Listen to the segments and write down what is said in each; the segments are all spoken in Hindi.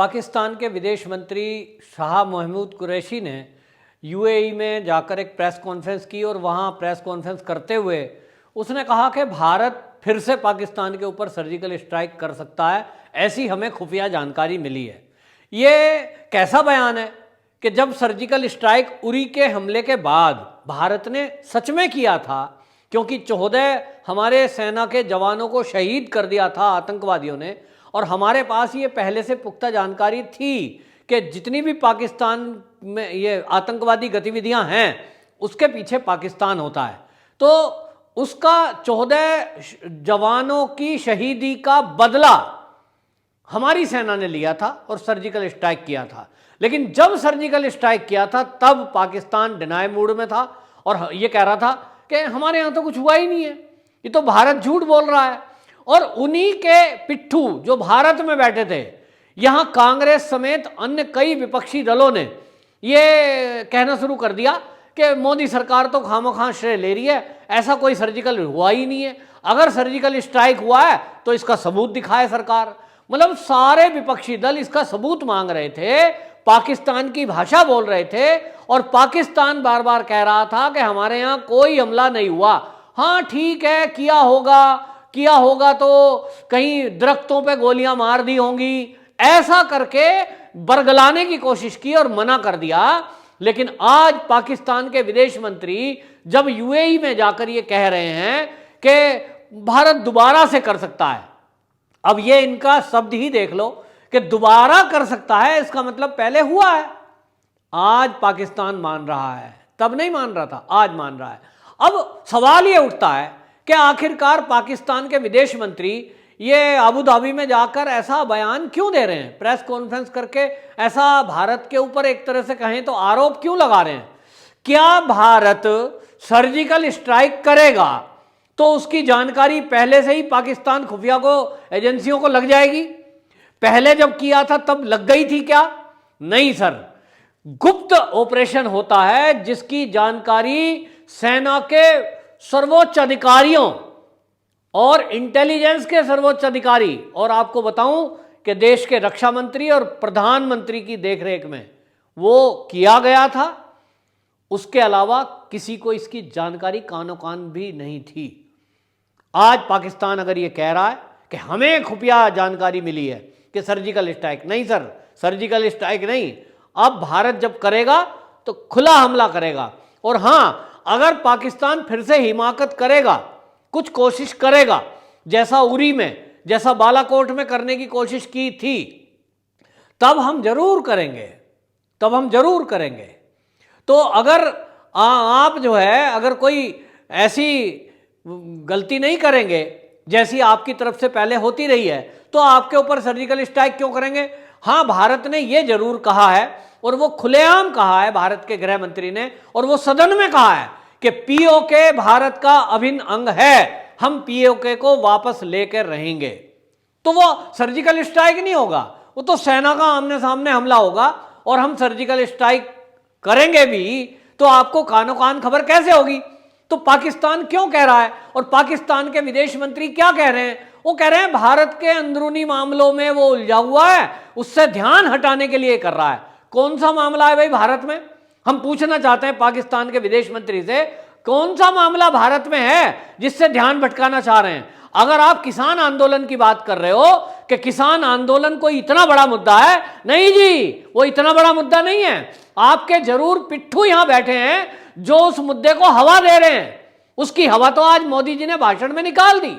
पाकिस्तान के विदेश मंत्री शाह महमूद कुरैशी ने यूएई में जाकर एक प्रेस कॉन्फ्रेंस की और वहाँ प्रेस कॉन्फ्रेंस करते हुए उसने कहा कि भारत फिर से पाकिस्तान के ऊपर सर्जिकल स्ट्राइक कर सकता है, ऐसी हमें खुफिया जानकारी मिली है। ये कैसा बयान है कि जब सर्जिकल स्ट्राइक उरी के हमले के बाद भारत ने सच में किया था, क्योंकि 14 हमारे सेना के जवानों को शहीद कर दिया था आतंकवादियों ने, और हमारे पास ये पहले से पुख्ता जानकारी थी कि जितनी भी पाकिस्तान में ये आतंकवादी गतिविधियां हैं उसके पीछे पाकिस्तान होता है। तो उसका 14 जवानों की शहीदी का बदला हमारी सेना ने लिया था और सर्जिकल स्ट्राइक किया था। लेकिन जब सर्जिकल स्ट्राइक किया था तब पाकिस्तान डिनाई मूड में था और ये कह रहा था कि हमारे यहाँ तो कुछ हुआ ही नहीं है, ये तो भारत झूठ बोल रहा है। और उन्हीं के पिट्ठू जो भारत में बैठे थे, यहाँ कांग्रेस समेत अन्य कई विपक्षी दलों ने ये कहना शुरू कर दिया कि मोदी सरकार तो खामोखा श्रेय ले रही है, ऐसा कोई सर्जिकल हुआ ही नहीं है, अगर सर्जिकल स्ट्राइक हुआ है तो इसका सबूत दिखाए सरकार। मतलब सारे विपक्षी दल इसका सबूत मांग रहे थे, पाकिस्तान की भाषा बोल रहे थे, और पाकिस्तान बार बार कह रहा था कि हमारे यहाँ कोई हमला नहीं हुआ। हाँ ठीक है, किया होगा तो कहीं दरख्तों पे गोलियां मार दी होंगी, ऐसा करके बरगलाने की कोशिश की और मना कर दिया। लेकिन आज पाकिस्तान के विदेश मंत्री जब यूएई में जाकर ये कह रहे हैं कि भारत दोबारा से कर सकता है, अब ये इनका शब्द ही देख लो कि दोबारा कर सकता है, इसका मतलब पहले हुआ है। आज पाकिस्तान मान रहा है, तब नहीं मान रहा था, आज मान रहा है। अब सवाल ये उठता है कि आखिरकार पाकिस्तान के विदेश मंत्री ये अबू धाबी में जाकर ऐसा बयान क्यों दे रहे हैं, प्रेस कॉन्फ्रेंस करके ऐसा भारत के ऊपर एक तरह से कहें तो आरोप क्यों लगा रहे हैं? क्या भारत सर्जिकल स्ट्राइक करेगा तो उसकी जानकारी पहले से ही पाकिस्तान खुफिया को एजेंसियों को लग जाएगी? पहले जब किया था तब लग गई थी क्या? नहीं सर, गुप्त ऑपरेशन होता है जिसकी जानकारी सेना के सर्वोच्च अधिकारियों और इंटेलिजेंस के सर्वोच्च अधिकारी, और आपको बताऊं कि देश के रक्षा मंत्री और प्रधानमंत्री की देखरेख में वो किया गया था। उसके अलावा किसी को इसकी जानकारी कानो कान भी नहीं थी। आज पाकिस्तान अगर ये कह रहा है कि हमें खुफिया जानकारी मिली है कि सर्जिकल स्ट्राइक, नहीं सर, सर्जिकल स्ट्राइक नहीं, अब भारत जब करेगा तो खुला हमला करेगा। और हां, अगर पाकिस्तान फिर से हिमाकत करेगा, कुछ कोशिश करेगा, जैसा उरी में, जैसा बालाकोट में करने की कोशिश की थी, तब हम जरूर करेंगे। तो अगर आप जो है, अगर कोई ऐसी गलती नहीं करेंगे जैसी आपकी तरफ से पहले होती रही है, तो आपके ऊपर सर्जिकल स्ट्राइक क्यों करेंगे? हाँ, भारत ने यह जरूर कहा है, और वो खुलेआम कहा है भारत के गृह मंत्री ने, और वो सदन में कहा है कि पीओके भारत का अभिन्न अंग है, हम पीओके को वापस लेकर रहेंगे। तो वो सर्जिकल स्ट्राइक नहीं होगा, वो तो सेना का आमने सामने हमला होगा, और हम सर्जिकल स्ट्राइक करेंगे भी तो आपको कानो कान खबर कैसे होगी? तो पाकिस्तान क्यों कह रहा है, और पाकिस्तान के विदेश मंत्री क्या कह रहे हैं? वो कह रहे हैं भारत के अंदरूनी मामलों में वो उलझा हुआ है, उससे ध्यान हटाने के लिए कर रहा है। कौन सा मामला है भाई भारत में? हम पूछना चाहते हैं पाकिस्तान के विदेश मंत्री से, कौन सा मामला भारत में है जिससे ध्यान भटकाना चाह रहे हैं? अगर आप किसान आंदोलन की बात कर रहे हो कि किसान आंदोलन कोई इतना बड़ा मुद्दा है, नहीं जी, वो इतना बड़ा मुद्दा नहीं है। आपके जरूर पिट्ठू यहां बैठे हैं जो उस मुद्दे को हवा दे रहे हैं। उसकी हवा तो आज मोदी जी ने भाषण में निकाल दी।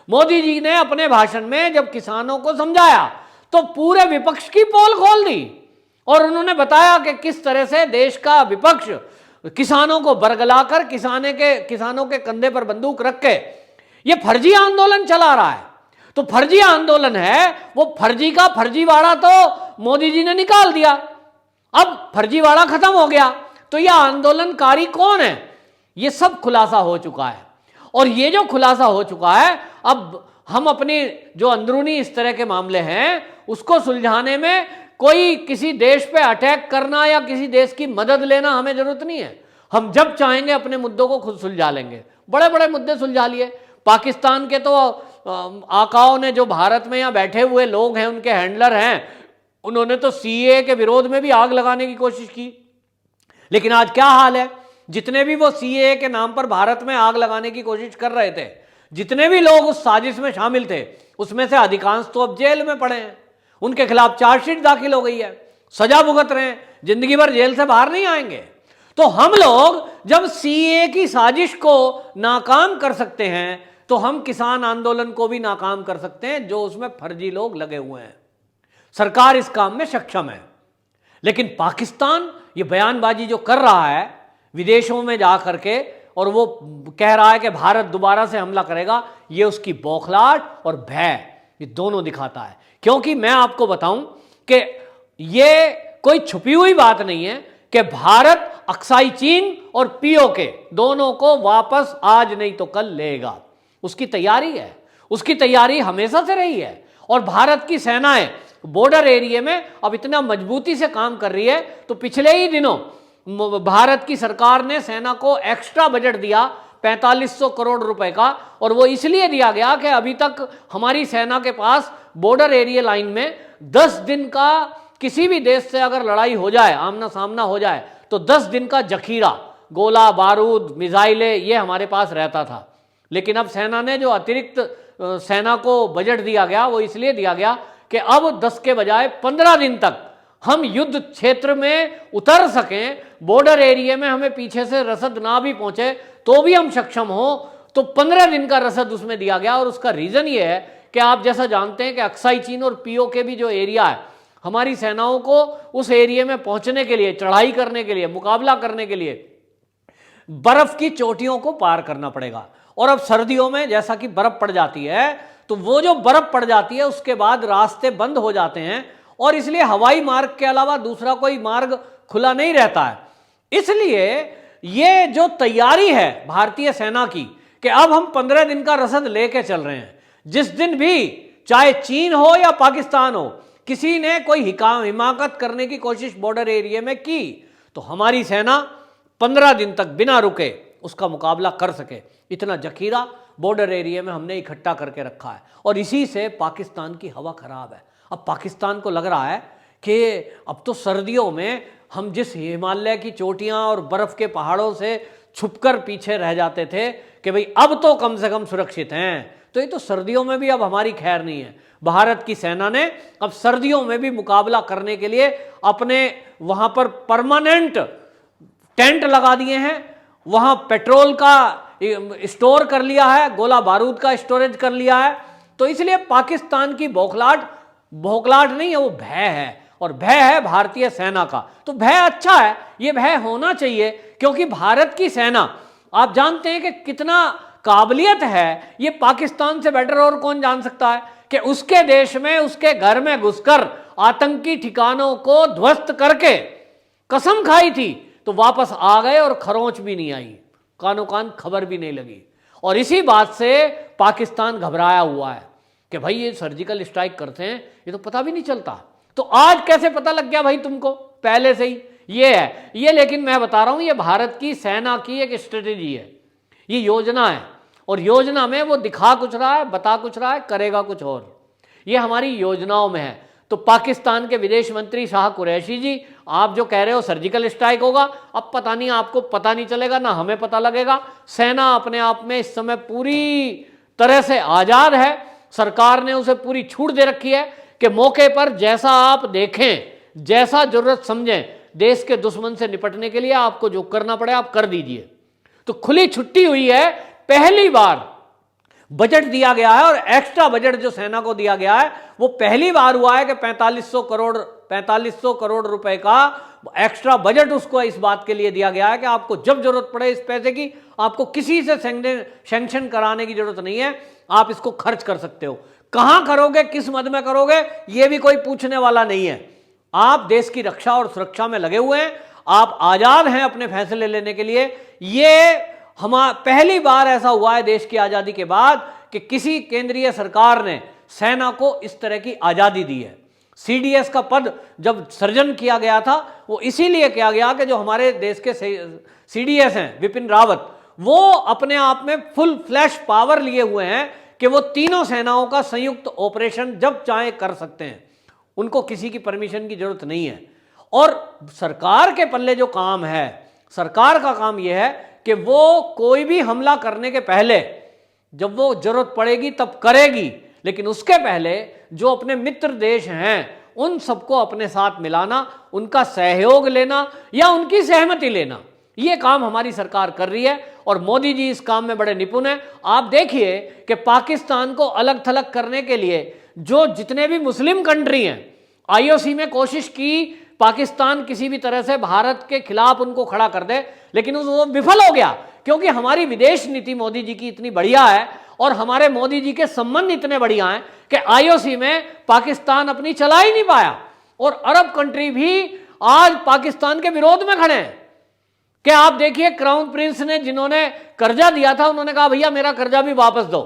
मोदी जी ने अपने भाषण में जब किसानों को समझाया तो पूरे विपक्ष की पोल खोल दी, और उन्होंने बताया कि किस तरह से देश का विपक्ष किसानों को बरगलाकर किसानों के कंधे पर बंदूक रख के ये फर्जी आंदोलन चला रहा है। तो फर्जी आंदोलन है, वो फर्जी का फर्जीवाड़ा तो मोदी जी ने निकाल दिया। अब फर्जीवाड़ा खत्म हो गया, तो यह आंदोलनकारी कौन है, ये सब खुलासा हो चुका है। और ये जो खुलासा हो चुका है, अब हम अपनी जो अंदरूनी इस तरह के मामले हैं उसको सुलझाने में कोई किसी देश पे अटैक करना या किसी देश की मदद लेना हमें जरूरत नहीं है। हम जब चाहेंगे अपने मुद्दों को खुद सुलझा लेंगे। बड़े बड़े मुद्दे सुलझा लिए। पाकिस्तान के तो आकाओं ने, जो भारत में यहाँ बैठे हुए लोग हैं, उनके हैंडलर हैं, उन्होंने तो सीए के विरोध में भी आग लगाने की कोशिश की। लेकिन आज क्या हाल है, जितने भी वो सीए के नाम पर भारत में आग लगाने की कोशिश कर रहे थे, जितने भी लोग उस साजिश में शामिल थे, उसमें से अधिकांश तो अब जेल में पड़े हैं, उनके खिलाफ चार्जशीट दाखिल हो गई है, सजा भुगत रहे हैं, जिंदगी भर जेल से बाहर नहीं आएंगे। तो हम लोग जब सीए की साजिश को नाकाम कर सकते हैं तो हम किसान आंदोलन को भी नाकाम कर सकते हैं, जो उसमें फर्जी लोग लगे हुए हैं। सरकार इस काम में सक्षम है। लेकिन पाकिस्तान ये बयानबाजी जो कर रहा है विदेशों में जा करके, और वो कह रहा है कि भारत दोबारा से हमला करेगा, ये उसकी बौखलाहट और भय, ये दोनों दिखाता है। क्योंकि मैं आपको बताऊं कि ये कोई छुपी हुई बात नहीं है कि भारत अक्साई चीन और पीओके दोनों को वापस आज नहीं तो कल लेगा। उसकी तैयारी है, उसकी तैयारी हमेशा से रही है। और भारत की सेनाएं बॉर्डर एरिया में अब इतना मजबूती से काम कर रही है। तो पिछले ही दिनों भारत की सरकार ने सेना को एक्स्ट्रा बजट दिया 4500 करोड़ रुपए का, और वो इसलिए दिया गया कि अभी तक हमारी सेना के पास बॉर्डर एरिया लाइन में 10 दिन का किसी भी देश से अगर लड़ाई हो जाए, आमना सामना हो जाए, तो 10 दिन का जखीरा, गोला बारूद, मिसाइलें, ये हमारे पास रहता था। लेकिन अब सेना ने जो अतिरिक्त सेना को बजट दिया गया वो इसलिए दिया गया कि अब 10 के बजाय 15 दिन तक हम युद्ध क्षेत्र में उतर सकें, बॉर्डर एरिया में हमें पीछे से रसद ना भी पहुंचे तो भी हम सक्षम हो। तो 15 दिन का रसद उसमें दिया गया। और उसका रीजन ये है कि आप जैसा जानते हैं कि अक्साई चीन और पीओके भी जो एरिया है, हमारी सेनाओं को उस एरिया में पहुंचने के लिए, चढ़ाई करने के लिए, मुकाबला करने के लिए बर्फ की चोटियों को पार करना पड़ेगा। और अब सर्दियों में जैसा कि बर्फ पड़ जाती है, तो वो जो बर्फ पड़ जाती है उसके बाद रास्ते बंद हो जाते हैं, और इसलिए हवाई मार्ग के अलावा दूसरा कोई मार्ग खुला नहीं रहता है। इसलिए ये जो तैयारी है भारतीय सेना की कि अब हम 15 दिन का रसद लेके चल रहे हैं, जिस दिन भी चाहे चीन हो या पाकिस्तान हो, किसी ने कोई हिमाकत करने की कोशिश बॉर्डर एरिया में की, तो हमारी सेना 15 दिन तक बिना रुके उसका मुकाबला कर सके, इतना जखीरा बॉर्डर एरिया में हमने इकट्ठा करके रखा है। और इसी से पाकिस्तान की हवा खराब है। अब पाकिस्तान को लग रहा है कि अब तो सर्दियों में हम जिस हिमालय की चोटियां और बर्फ के पहाड़ों से छुपकर पीछे रह जाते थे कि भाई अब तो कम से कम सुरक्षित हैं, तो ये तो सर्दियों में भी अब हमारी खैर नहीं है। भारत की सेना ने अब सर्दियों में भी मुकाबला करने के लिए अपने वहां पर परमानेंट टेंट लगा दिए हैं, वहां पेट्रोल का स्टोर कर लिया है, गोला बारूद का स्टोरेज कर लिया है। तो इसलिए पाकिस्तान की बौखलाहट नहीं है, वो भय है, और भय है भारतीय सेना का। तो भय अच्छा है, ये भय होना चाहिए, क्योंकि भारत की सेना, आप जानते हैं कि कितना काबिलियत है, ये पाकिस्तान से बेटर और कौन जान सकता है कि उसके देश में, उसके घर में घुसकर आतंकी ठिकानों को ध्वस्त करके कसम खाई थी, तो वापस आ गए और खरोंच भी नहीं आई, कानो कान खबर भी नहीं लगी। और इसी बात से पाकिस्तान घबराया हुआ है कि भाई ये सर्जिकल स्ट्राइक करते हैं, ये तो पता भी नहीं चलता। तो आज कैसे पता लग गया भाई तुमको, पहले से ही ये है ये। लेकिन मैं बता रहा हूं, ये भारत की सेना की एक स्ट्रेटेजी है, ये योजना है, और योजना में वो दिखा कुछ रहा है, बता कुछ रहा है, करेगा कुछ और। ये हमारी योजनाओं में है। तो पाकिस्तान के विदेश मंत्री शाह कुरैशी जी, आप जो कह रहे हो सर्जिकल स्ट्राइक होगा, अब पता नहीं, आपको पता नहीं चलेगा, ना हमें पता लगेगा। सेना अपने आप में इस समय पूरी तरह से आजाद है। सरकार ने उसे पूरी छूट दे रखी है कि मौके पर जैसा आप देखें, जैसा जरूरत समझें, देश के दुश्मन से निपटने के लिए आपको जो करना पड़े आप कर दीजिए। तो खुली छुट्टी हुई है, पहली बार बजट दिया गया है, और एक्स्ट्रा बजट जो सेना को दिया गया है वो पहली बार हुआ है कि 4500 करोड़ रुपए का एक्स्ट्रा बजट उसको इस बात के लिए दिया गया है कि आपको जब जरूरत पड़े इस पैसे की, आपको किसी से सैंक्शन कराने की जरूरत नहीं है, आप इसको खर्च कर सकते हो। कहां करोगे, किस मद में करोगे, यह भी कोई पूछने वाला नहीं है। आप देश की रक्षा और सुरक्षा में लगे हुए हैं, आप आजाद हैं अपने फैसले लेने के लिए। ये पहली बार ऐसा हुआ है देश की आजादी के बाद कि किसी केंद्रीय सरकार ने सेना को इस तरह की आजादी दी है। सीडीएस का पद जब सृजन किया गया था, वो इसीलिए किया गया कि जो हमारे देश के सीडीएस हैं, विपिन रावत, वो अपने आप में फुल फ्लैश पावर लिए हुए हैं कि वो तीनों सेनाओं का संयुक्त ऑपरेशन जब चाहे कर सकते हैं। उनको किसी की परमिशन की जरूरत नहीं है। और सरकार के पल्ले जो काम है, सरकार का काम यह है कि वो कोई भी हमला करने के पहले जब वो जरूरत पड़ेगी तब करेगी, लेकिन उसके पहले जो अपने मित्र देश हैं उन सबको अपने साथ मिलाना, उनका सहयोग लेना या उनकी सहमति लेना, ये काम हमारी सरकार कर रही है और मोदी जी इस काम में बड़े निपुण हैं। आप देखिए कि पाकिस्तान को अलग थलग करने के लिए जो जितने भी मुस्लिम कंट्री हैं, आईओसी में कोशिश की पाकिस्तान किसी भी तरह से भारत के खिलाफ उनको खड़ा कर दे, लेकिन वो विफल हो गया, क्योंकि हमारी विदेश नीति मोदी जी की इतनी बढ़िया है और हमारे मोदी जी के संबंध इतने बढ़िया हैं कि आईओसी में पाकिस्तान अपनी चला ही नहीं पाया। और अरब कंट्री भी आज पाकिस्तान के विरोध में खड़े हैं कि आप देखिए क्राउन प्रिंस ने जिन्होंने कर्जा दिया था उन्होंने कहा भैया मेरा कर्जा भी वापस दो,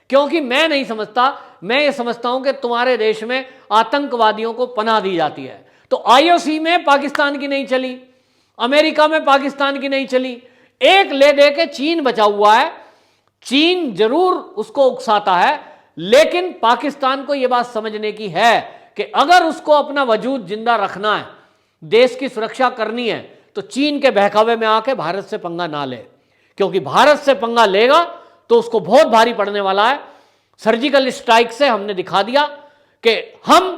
क्योंकि मैं नहीं समझता, मैं ये समझता हूं कि तुम्हारे देश में आतंकवादियों को पनाह दी जाती है। तो आईओसी में पाकिस्तान की नहीं चली, अमेरिका में पाकिस्तान की नहीं चली, एक ले दे के चीन बचा हुआ है। चीन जरूर उसको उकसाता है, लेकिन पाकिस्तान को यह बात समझने की है कि अगर उसको अपना वजूद जिंदा रखना है, देश की सुरक्षा करनी है, तो चीन के बहकावे में आके भारत से पंगा ना ले, क्योंकि भारत से पंगा लेगा तो उसको बहुत भारी पड़ने वाला है। सर्जिकल स्ट्राइक से हमने दिखा दिया कि हम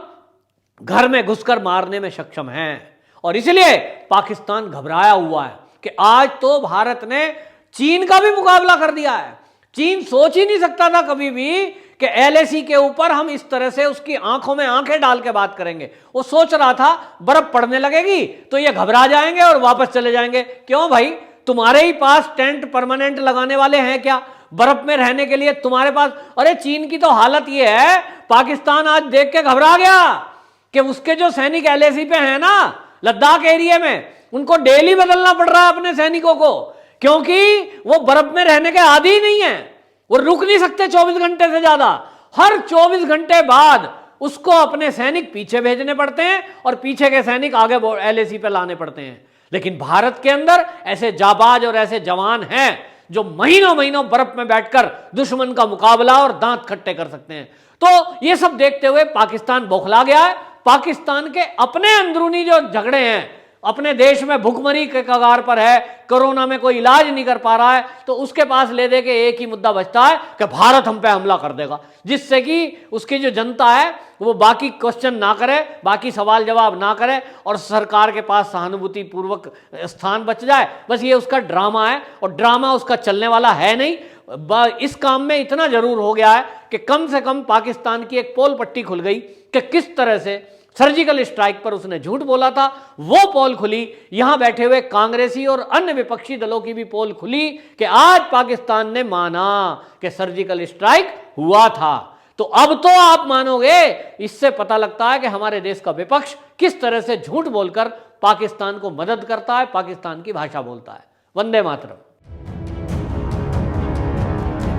घर में घुसकर मारने में सक्षम हैं और इसलिए पाकिस्तान घबराया हुआ है कि आज तो भारत ने चीन का भी मुकाबला कर दिया है। चीन सोच ही नहीं सकता था कभी भी कि एलएसी के ऊपर हम इस तरह से उसकी आंखों में आंखें डाल के बात करेंगे। वो सोच रहा था बर्फ पड़ने लगेगी तो ये घबरा जाएंगे और वापस चले जाएंगे। क्यों भाई, तुम्हारे ही पास टेंट परमानेंट लगाने वाले हैं क्या बर्फ में रहने के लिए तुम्हारे पास? अरे चीन की तो हालत ये है, पाकिस्तान आज देख के घबरा गया कि उसके जो सैनिक एलएसी पे हैं ना लद्दाख एरिया में, उनको डेली बदलना पड़ रहा है अपने सैनिकों को, क्योंकि वो बर्फ में रहने के आदी ही नहीं है, वो रुक नहीं सकते 24 घंटे से ज्यादा। हर 24 घंटे बाद उसको अपने सैनिक पीछे भेजने पड़ते हैं और पीछे के सैनिक आगे एलएसी पे लाने पड़ते हैं। लेकिन भारत के अंदर ऐसे जाबाज और ऐसे जवान हैं जो महीनों महीनों बर्फ में बैठकर दुश्मन का मुकाबला और दांत खट्टे कर सकते हैं। तो ये सब देखते हुए पाकिस्तान बौखला गया है। पाकिस्तान के अपने अंदरूनी जो झगड़े हैं, अपने देश में भुखमरी के कगार पर है, कोरोना में कोई इलाज नहीं कर पा रहा है, तो उसके पास ले दे के एक ही मुद्दा बचता है कि भारत हम पे हमला कर देगा, जिससे कि उसकी जो जनता है वो बाकी क्वेश्चन ना करे, बाकी सवाल जवाब ना करे और सरकार के पास सहानुभूति पूर्वक स्थान बच जाए। बस ये उसका ड्रामा है और ड्रामा उसका चलने वाला है नहीं। इस काम में इतना जरूर हो गया है कि कम से कम पाकिस्तान की एक पोल पट्टी खुल गई कि किस तरह से सर्जिकल स्ट्राइक पर उसने झूठ बोला था, वो पोल खुली। यहां बैठे हुए कांग्रेसी और अन्य विपक्षी दलों की भी पोल खुली कि आज पाकिस्तान ने माना कि सर्जिकल स्ट्राइक हुआ था। तो अब तो आप मानोगे, इससे पता लगता है कि हमारे देश का विपक्ष किस तरह से झूठ बोलकर पाकिस्तान को मदद करता है, पाकिस्तान की भाषा बोलता है। वंदे मातरम।